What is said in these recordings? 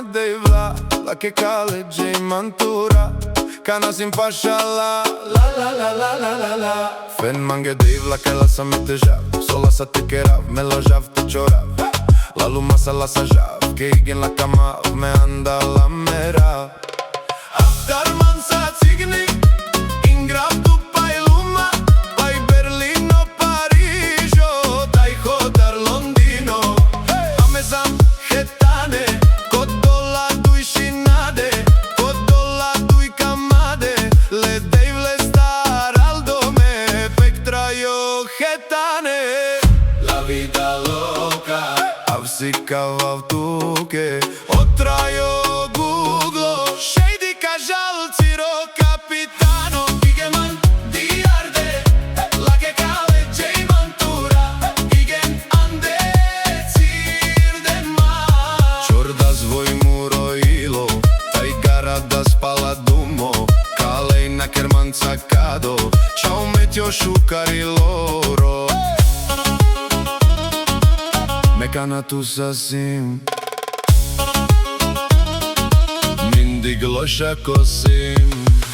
de vla, la che calegge in mantura, cana sin pasha la la. Fen mange de vla che la sa mette jav, sola sa te kerav, me la jav te chorav. La luma sa la sa jav, che igen la kama me anda la mera. Aftar man sa cigni, in grav tu pai luma, pai Berlino, Parijo, dai hodar Londino. A me sam hetane, kod dola dui shinade, kod dola dui kamade, le devle star aldo me, pektra yo hetane. La vida loca, avsikava v tuke, otrajo Google, shady kažal ciro capitano, igen di arde, la che calegge in mantura, igen ande cirde ma. Čorda zvoj muro ilo, taj gara da spala dumo, kalej na kermanca kado, čau metjo šukari loro. Mekana tu sasvim, mindig loša kosim.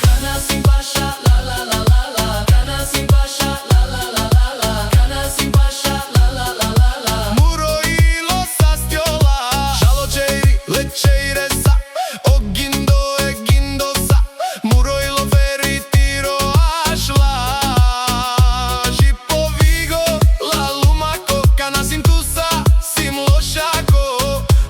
Kana sin paša, la la la la la. Kana sin paša, la la la la la. Kana sin paša, la la la la la. Muro ilo sastiola, žalo čeiri, lečeire sa, ogindo e gindo sa. Muro ilo veri tiro ašla, žipo vigo, la lumako, kana sin tu sa, sim lošako.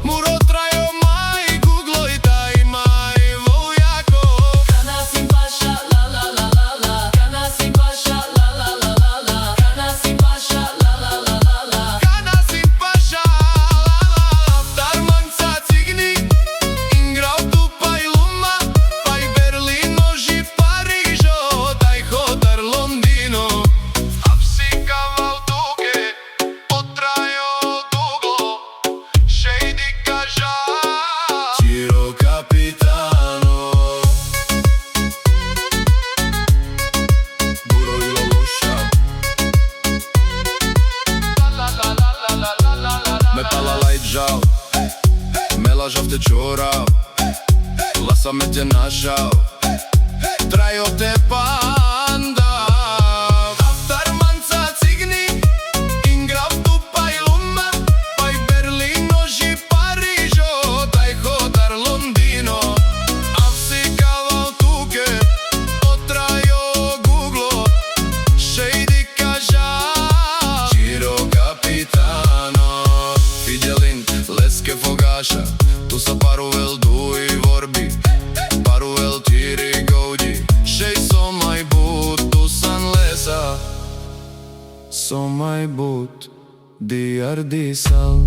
Muro trajo maj, Google i taj maj vojako. Kana sin paša, la la la la la. Kana sin paša, la la la la la. Kana sin paša, la la la la la. Kana sin paša, aftar manca cigni, in grav tu pai luma, pai Berlino, ži Parijo, daj hodar Londino. Avsikava v tuke, otrajo Google, shady kaža ciro capitano. Buro ilo loša, me pala lajt žal, me la žav te čorav, lasa me te našav, trajo te panda. Aftar manca cigni, in grav tu pai luma, pai Berlino, ži Parijo, daj hodar Londino. Avsikava v tuke, otrajo Google, shady kaža ciro capitano. Fidelin, leske fogaša, tu sa paruvel dui vorbi, paruvel tiri goudi, shej so maj but, tu san lesa, so maj but, di ardisal.